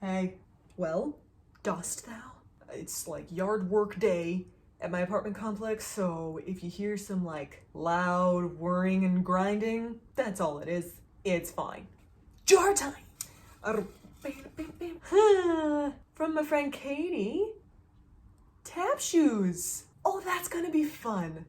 Hey. Well, dost thou? It's like yard work day at my apartment complex, so if you hear some like loud whirring and grinding, that's all it is. It's fine. Jar time! From my friend Katie. Tap shoes! Oh, that's gonna be fun.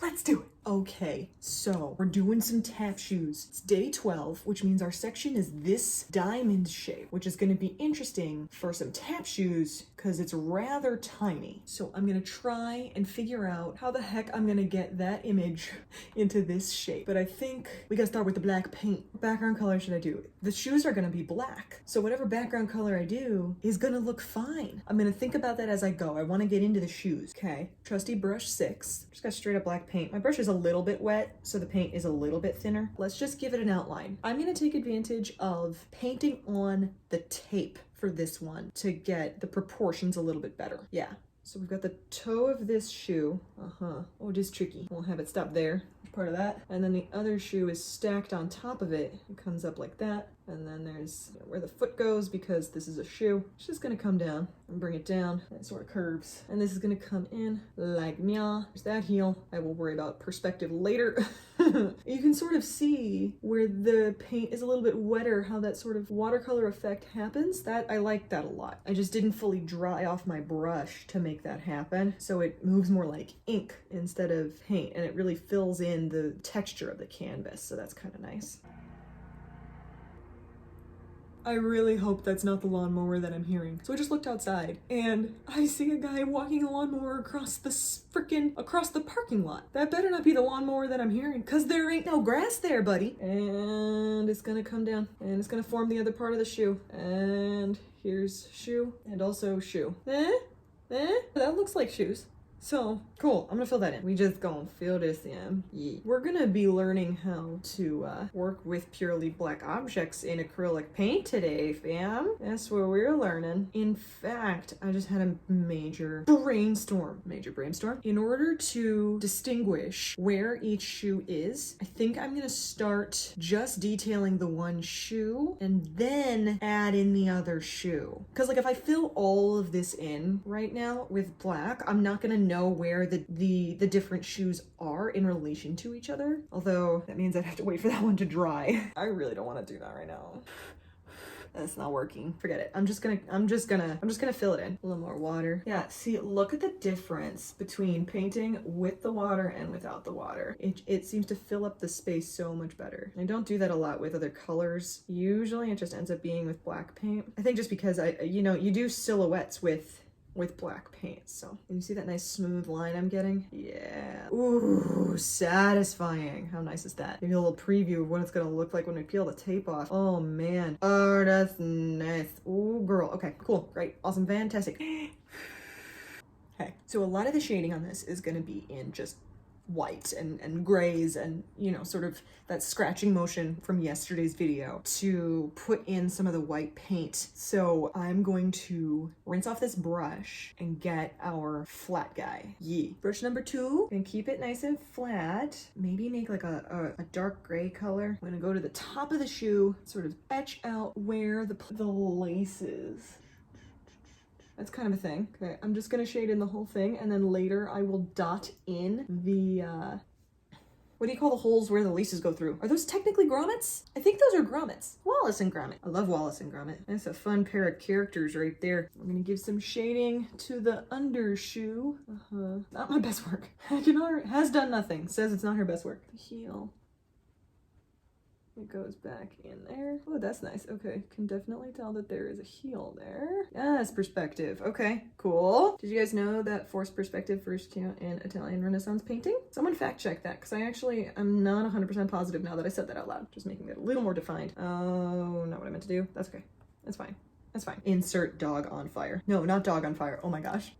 Let's do it. Okay, so we're doing some tap shoes. It's day 12, which means our section is this diamond shape, which is gonna be interesting for some tap shoes because it's rather tiny. So I'm gonna try and figure out how the heck I'm gonna get that image into this shape. But I think we gotta start with the black paint. What background color should I do? The shoes are gonna be black. So whatever background color I do is gonna look fine. I'm gonna think about that as I go. I wanna get into the shoes. Okay, trusty brush 6. Just got straight up black paint. My brush is a little bit wet, so the paint is a little bit thinner. Let's just give it an outline. I'm gonna take advantage of painting on the tape for this one to get the proportions a little bit better. Yeah. So we've got the toe of this shoe. Oh, it is tricky. We'll have it stop there. Part of that. And then the other shoe is stacked on top of it. It comes up like that. And then there's where the foot goes because this is a shoe. It's just gonna come down and bring it down. And it sort of curves. And this is gonna come in like meow. There's that heel. I will worry about perspective later. You can sort of see where the paint is a little bit wetter, how that sort of watercolor effect happens. I like that a lot. I just didn't fully dry off my brush to make that happen. So it moves more like ink instead of paint, and it really fills in the texture of the canvas. So that's kind of nice. I really hope that's not the lawnmower that I'm hearing. So I just looked outside and I see a guy walking a lawnmower across the parking lot. That better not be the lawnmower that I'm hearing, because there ain't no grass there, buddy. And it's gonna come down and it's gonna form the other part of the shoe. And here's shoe and also shoe. That looks like shoes. So, cool, I'm gonna fill that in. We just gonna fill this in. Yeah. We're gonna be learning how to work with purely black objects in acrylic paint today, fam. That's what we're learning. In fact, I just had a major brainstorm. In order to distinguish where each shoe is, I think I'm gonna start just detailing the one shoe and then add in the other shoe. Because like if I fill all of this in right now with black, I'm not gonna know where the different shoes are in relation to each other. Although that means I'd have to wait for that one to dry. I really don't want to do that right now. That's not working. Forget it. I'm just gonna fill it in. A little more water. Yeah, see, look at the difference between painting with the water and without the water. It seems to fill up the space so much better. I don't do that a lot with other colors. Usually it just ends up being with black paint. I think just because you do silhouettes with black paint. So, and you see that nice smooth line I'm getting? Yeah. Ooh, satisfying. How nice is that? Give you a little preview of what it's gonna look like when we peel the tape off. Oh man. Oh, that's nice. Ooh, girl. Okay, cool, great, awesome, fantastic. Okay, so a lot of the shading on this is gonna be in just white and grays and sort of that scratching motion from yesterday's video to put in some of the white paint. So I'm going to rinse off this brush and get our flat guy. Yee. Brush number 2, and keep it nice and flat. Maybe make like a dark gray color. I'm gonna go to the top of the shoe, sort of etch out where the lace is. That's kind of a thing. Okay, I'm just gonna shade in the whole thing, and then later I will dot in the, what do you call the holes where the laces go through? Are those technically grommets? I think those are grommets. Wallace and Gromit. I love Wallace and Gromit. That's a fun pair of characters right there. I'm gonna give some shading to the undershoe. Not my best work. Has done nothing. Says it's not her best work. The heel. It goes back in there. Oh, that's nice. Okay, can definitely tell that there is a heel there. Yes, perspective. Okay, cool. Did you guys know that forced perspective first came in Italian Renaissance painting? Someone fact check that, because I'm not 100% positive now that I said that out loud. Just making it a little more defined. Oh, not what I meant to do. That's okay. That's fine. That's fine. Insert dog on fire. No, not dog on fire. Oh my gosh.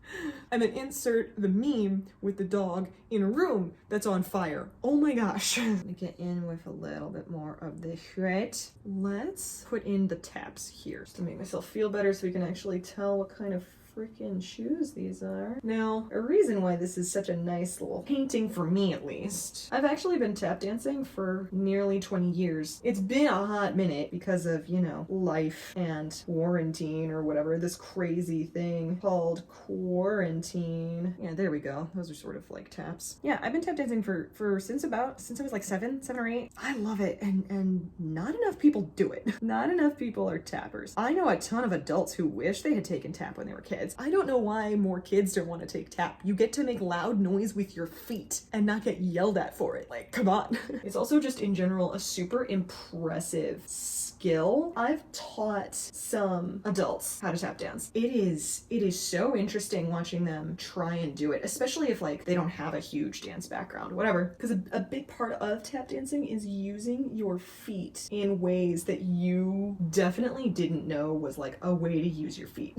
I meant insert the meme with the dog in a room that's on fire. Oh my gosh. I'm gonna get in with a little bit more of this shit. Let's put in the taps here just to make myself feel better so we can actually tell what kind of freaking shoes these are. Now, a reason why this is such a nice little painting for me, at least. I've actually been tap dancing for nearly 20 years. It's been a hot minute because of, you know, life and quarantine or whatever, this crazy thing called quarantine. Yeah, there we go. Those are sort of like taps. Yeah, I've been tap dancing for since I was like seven or 8. I love it, and not enough people do it. Not enough people are tappers. I know a ton of adults who wish they had taken tap when they were kids. I don't know why more kids don't want to take tap. You get to make loud noise with your feet and not get yelled at for it. Like, come on. It's also just in general a super impressive skill. I've taught some adults how to tap dance. It is so interesting watching them try and do it, especially if like they don't have a huge dance background, whatever. Because a big part of tap dancing is using your feet in ways that you definitely didn't know was like a way to use your feet.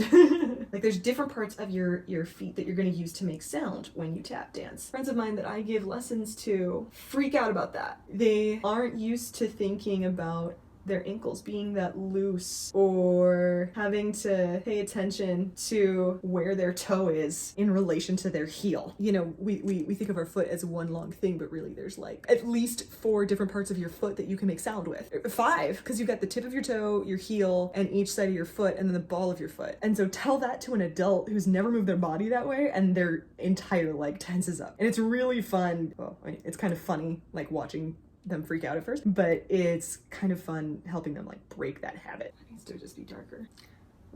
Like there's different parts of your feet that you're going to use to make sound when you tap dance. Friends of mine that I give lessons to freak out about that. They aren't used to thinking about their ankles being that loose or having to pay attention to where their toe is in relation to their heel. You know, we think of our foot as one long thing, but really there's like at least 4 different parts of your foot that you can make sound with. 5, because you've got the tip of your toe, your heel, and each side of your foot, and then the ball of your foot. And so tell that to an adult who's never moved their body that way, and their entire leg tenses up. And it's really fun. Well, I mean, it's kind of funny, like watching them freak out at first, but it's kind of fun helping them like break that habit. It needs to just be darker.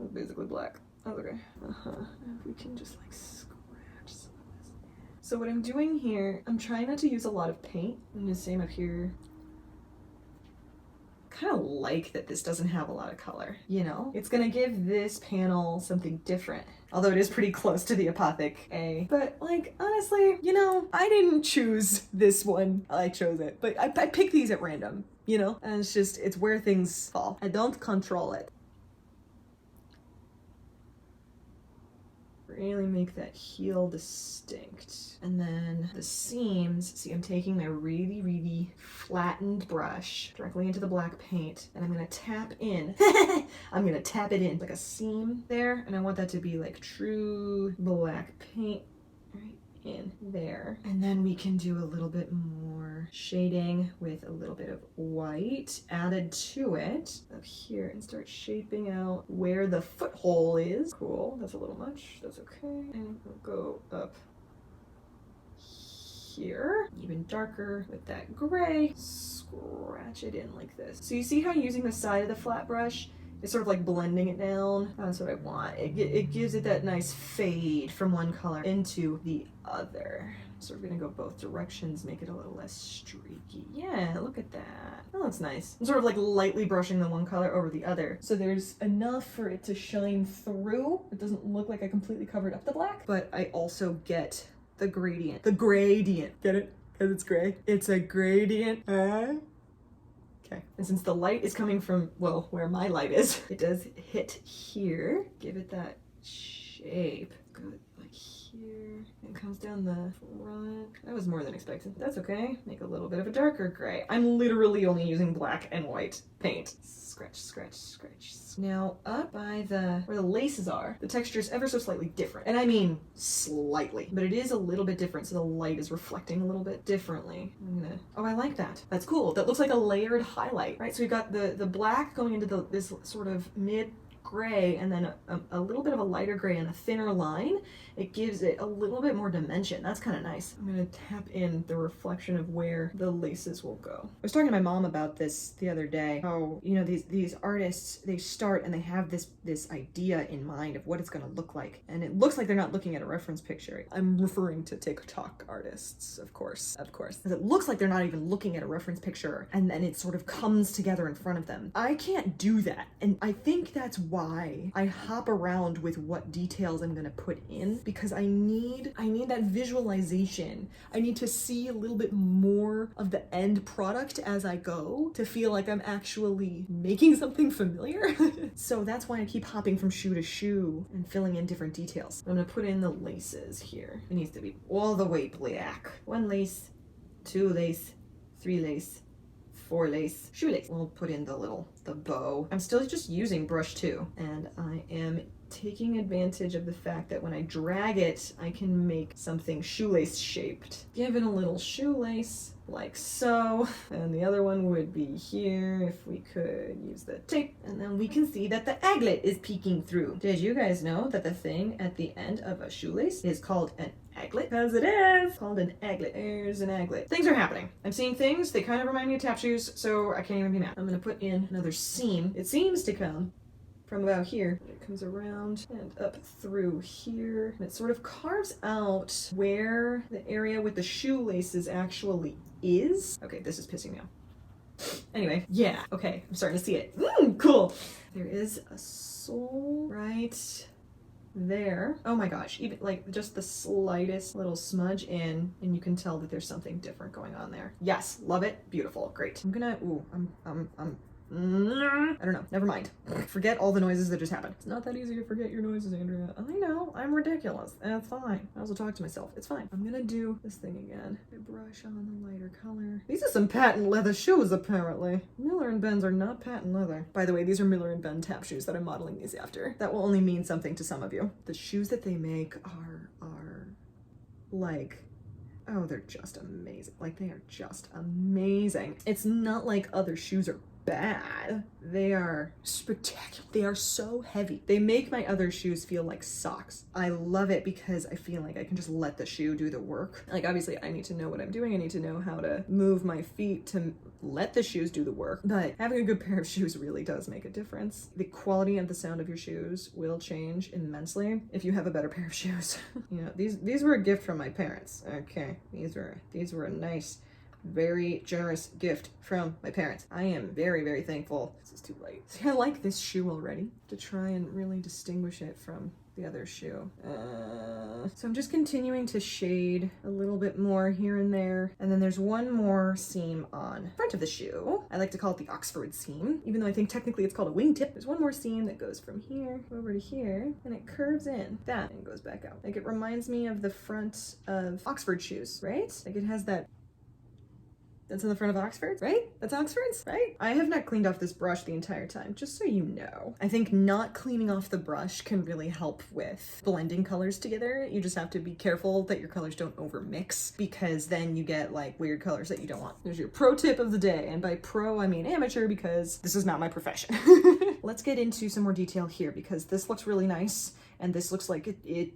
It's basically black. Oh, okay. If we can just like scratch some of this. So what I'm doing here, I'm trying not to use a lot of paint. And the same up here. Kind of like that this doesn't have a lot of color, you know? It's gonna give this panel something different. Although it is pretty close to the Apothic A. But like, honestly, you know, I didn't choose this one. I chose it. But I picked these at random, you know? And it's just, it's where things fall. I don't control it. Really make that heel distinct. And then the seams, see, I'm taking my really, really flattened brush directly into the black paint, and I'm gonna tap in. I'm gonna tap it in like a seam there, and I want that to be like true black paint right in there. And then we can do a little bit more shading with a little bit of white added to it up here and start shaping out where the foothold is. Cool, that's a little much, that's okay. And we'll go up here, even darker with that gray. Scratch it in like this. So you see how using the side of the flat brush is sort of like blending it down? That's what I want. It gives it that nice fade from one color into the other. So we're gonna go both directions, make it a little less streaky. Yeah, look at that. Oh, that's nice. I'm sort of like lightly brushing the one color over the other. So there's enough for it to shine through. It doesn't look like I completely covered up the black, but I also get the gradient. The gradient. Get it? Because it's gray. It's a gradient. Okay. And since the light is coming from, well, where my light is, it does hit here. Give it that shape. Good. Like here. It comes down the front. That was more than expected. That's okay. Make a little bit of a darker gray. I'm literally only using black and white paint. Scratch, scratch, scratch. Now up by where the laces are, the texture is ever so slightly different. And I mean slightly, but it is a little bit different, so the light is reflecting a little bit differently. Oh, I like that. That's cool. That looks like a layered highlight, right? So we've got the black going into this sort of mid gray, and then a little bit of a lighter gray and a thinner line. It gives it a little bit more dimension. That's kind of nice. I'm gonna tap in the reflection of where the laces will go. I was talking to my mom about this the other day, how, you know, these artists, they start and they have this idea in mind of what it's gonna look like, and it looks like they're not looking at a reference picture. I'm referring to TikTok artists, of course, because it looks like they're not even looking at a reference picture, and then it sort of comes together in front of them. I can't do that, and I think that's why I hop around with what details I'm gonna put in, because I need that visualization. I need to see a little bit more of the end product as I go to feel like I'm actually making something familiar. So that's why I keep hopping from shoe to shoe and filling in different details. I'm gonna put in the laces here. It needs to be all the way black. 1 lace, 2 lace, 3 lace, 4 lace, shoelace. We'll put in the bow. I'm still just using brush 2, and I am taking advantage of the fact that when I drag it, I can make something shoelace shaped. Give it a little shoelace, like so. And the other one would be here if we could use the tape. And then we can see that the aglet is peeking through. Did you guys know that the thing at the end of a shoelace is called an aglet? Because it is called an aglet. There's an aglet. Things are happening. I'm seeing things. They kind of remind me of tap shoes, so I can't even be mad. I'm gonna put in another seam. It seems to come from about here. It comes around and up through here. And it sort of carves out where the area with the shoelaces actually is. Okay, this is pissing me off. Anyway, yeah, okay, I'm starting to see it. Cool. There is a sole right there. Oh my gosh, even like just the slightest little smudge in, and you can tell that there's something different going on there. Yes, love it, beautiful, great. I'm gonna, I don't know, never mind. Forget all the noises that just happened. It's not that easy to forget your noises, Andrea. I know, I'm ridiculous, and it's fine. I also talk to myself, it's fine. I'm gonna do this thing again. I brush on the lighter color. These are some patent leather shoes, apparently. Miller and Ben's are not patent leather. By the way, these are Miller and Ben tap shoes that I'm modeling these after. That will only mean something to some of you. The shoes that they make are like, oh, they're just amazing. Like, they are just amazing. It's not like other shoes are bad. They are spectacular. They are so heavy. They make my other shoes feel like socks. I love it because I feel like I can just let the shoe do the work. Like, obviously I need to know what I'm doing. I need to know how to move my feet to let the shoes do the work. But having a good pair of shoes really does make a difference. The quality and the sound of your shoes will change immensely if you have a better pair of shoes. You know, these were a gift from my parents. Okay, these were a nice, very generous gift from my parents. I am very, very thankful. This is too light. See, I like this shoe already, to try and really distinguish it from the other shoe. So I'm just continuing to shade a little bit more here and there. And then there's one more seam on front of the shoe. I like to call it the Oxford seam, even though I think technically it's called a wingtip. There's one more seam that goes from here over to here, and it curves in that and goes back out. Like, it reminds me of the front of Oxford shoes, right? Like, it has that. That's in the front of Oxford's, right? That's Oxford's, right? I have not cleaned off this brush the entire time, just so you know. I think not cleaning off the brush can really help with blending colors together. You just have to be careful that your colors don't overmix, because then you get like weird colors that you don't want. There's your pro tip of the day. And by pro, I mean amateur, because this is not my profession. Let's get into some more detail here, because this looks really nice. And this looks like it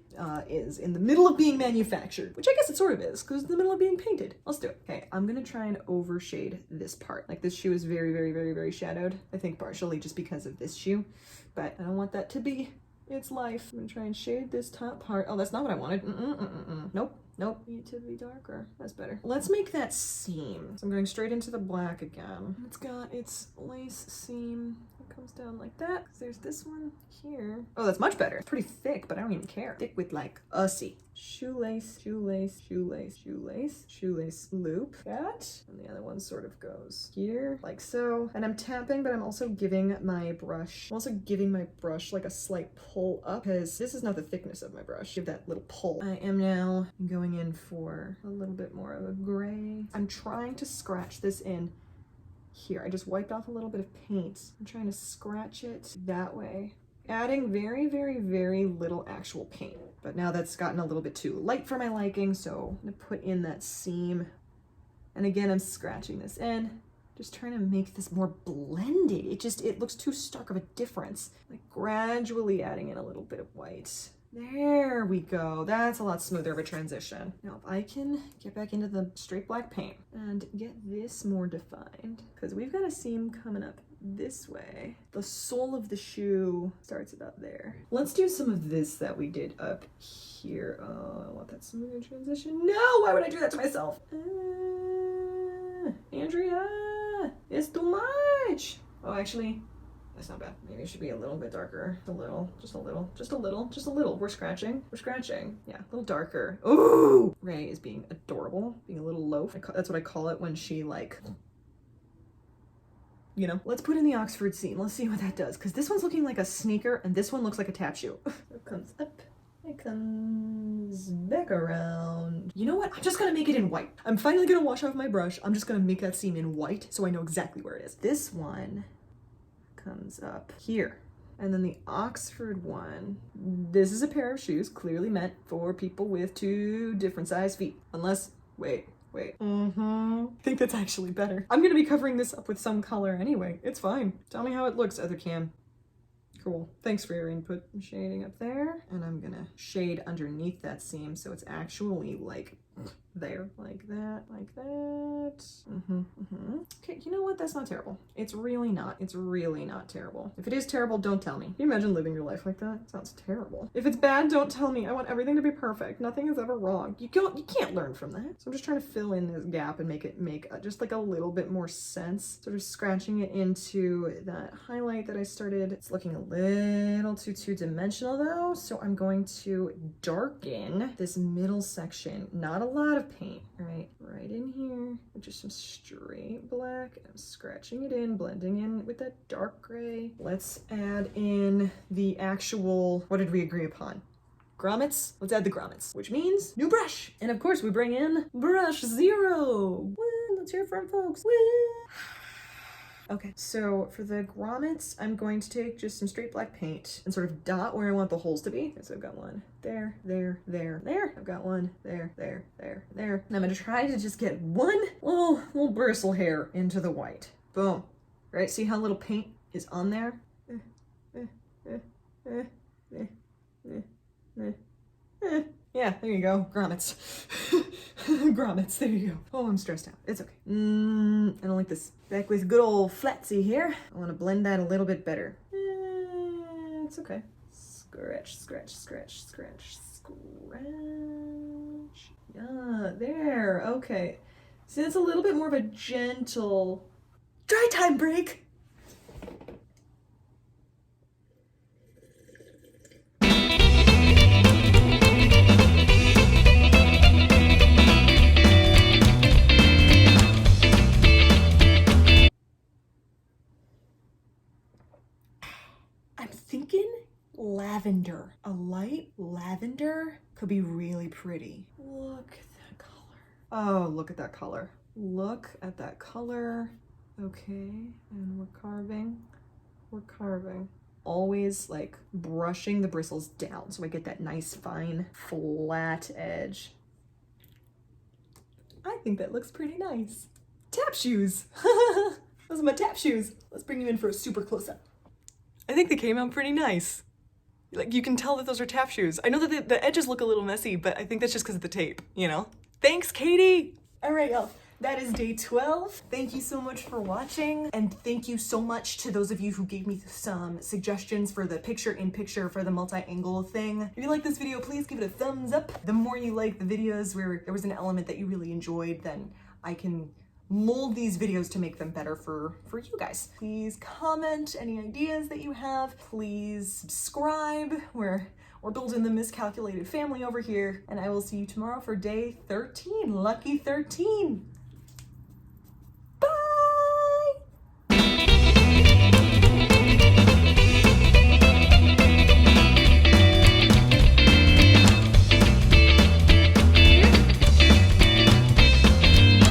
is in the middle of being manufactured, which I guess it sort of is, because it's in the middle of being painted. Let's do it. Okay, I'm gonna try and overshade this part. Like, this shoe is very, very, very, very shadowed. I think partially just because of this shoe, but I don't want that to be its life. I'm gonna try and shade this top part. Oh, that's not what I wanted. Nope. Nope, need to be darker. That's better. Let's make that seam. So I'm going straight into the black again. It's got its lace seam. It comes down like that. There's this one here. Oh, that's much better. It's pretty thick, but I don't even care. Thick with like ussy. Shoelace, shoelace, shoelace, shoelace, shoelace loop. That. And the other one sort of goes here, like so. And I'm tapping, but I'm also giving my brush, like a slight pull up, because this is not the thickness of my brush. Give that little pull. I am now going in for a little bit more of a gray. I'm trying to scratch this in here. I just wiped off a little bit of paint. I'm trying to scratch it that way. Adding very, very, very little actual paint. But now that's gotten a little bit too light for my liking, so I'm gonna put in that seam. And again, I'm scratching this in, just trying to make this more blended. It looks too stark of a difference. Like, gradually adding in a little bit of white. There we go. That's a lot smoother of a transition. Now, if I can get back into the straight black paint and get this more defined, because we've got a seam coming up this way. The sole of the shoe starts about there. Let's do some of this that we did up here. Oh, I want that smoother transition. No, why would I do that to myself? Andrea, it's too much. Oh, actually, that's not bad. Maybe it should be a little bit darker. A little, just a little, just a little, just a little. We're scratching. Yeah, a little darker. Ooh! Ray is being adorable, being a little loaf. That's what I call it when she, like, you know. Let's put in the Oxford seam. Let's see what that does, because this one's looking like a sneaker and this one looks like a tap shoe. It comes up. It comes back around. You know what? I'm just gonna make it in white. I'm finally gonna wash off my brush. I'm just gonna make that seam in white so I know exactly where it is. This one comes up here. And then the Oxford one, this is a pair of shoes clearly meant for people with 2 different size feet. Unless, wait. I think that's actually better. I'm gonna be covering this up with some color anyway. It's fine. Tell me how it looks, other cam. Cool. Thanks for your input. I'm shading up there. And I'm gonna shade underneath that seam so it's actually like there, like that, like that. Okay, you know what? That's not terrible. It's really not. It's really not terrible. If it is terrible, don't tell me. Can you imagine living your life like that? It sounds terrible. If it's bad, don't tell me. I want everything to be perfect. Nothing is ever wrong. You can't learn from that. So I'm just trying to fill in this gap and make it just like a little bit more sense. Sort of scratching it into that highlight that I started. It's looking a little too two-dimensional though, so I'm going to darken this middle section. Not a lot of paint, right in here with just some straight black. I'm scratching it in, blending in with that dark gray. Let's add in the actual, what did we agree upon? Grommets? Let's add the grommets, which means new brush. And of course we bring in brush 0. Woo, let's hear from folks. Woo. Okay, so for the grommets, I'm going to take just some straight black paint and sort of dot where I want the holes to be. So I've got one there, there, there, there. I've got one there, there, there, there. And I'm gonna try to just get one little bristle hair into the white. Boom. Right, see how little paint is on there? Yeah, there you go. Grommets. Grommets, there you go. Oh, I'm stressed out. It's okay. I don't like this. Back with good old Flatsy here. I want to blend that a little bit better. It's okay. Scratch, scratch, scratch, scratch, scratch. Yeah, there. Okay. See, it's a little bit more of a gentle dry time break. Lavender. A light lavender could be really pretty. Look at that color. Oh, look at that color. Look at that color. Okay, and we're carving. We're carving. Always like brushing the bristles down so I get that nice fine flat edge. I think that looks pretty nice. Tap shoes. Those are my tap shoes. Let's bring you in for a super close-up. I think they came out pretty nice. Like, you can tell that those are tap shoes. I know that the edges look a little messy, but I think that's just because of the tape, you know? Thanks, Katie! All right, y'all. That is day 12. Thank you so much for watching, and thank you so much to those of you who gave me some suggestions for the picture-in-picture for the multi-angle thing. If you like this video, please give it a thumbs up. The more you like the videos where there was an element that you really enjoyed, then I can mold these videos to make them better for you guys. Please comment any ideas that you have. Please subscribe. We're building the MissCalculated family over here, and I will see you tomorrow for day 13. Lucky 13.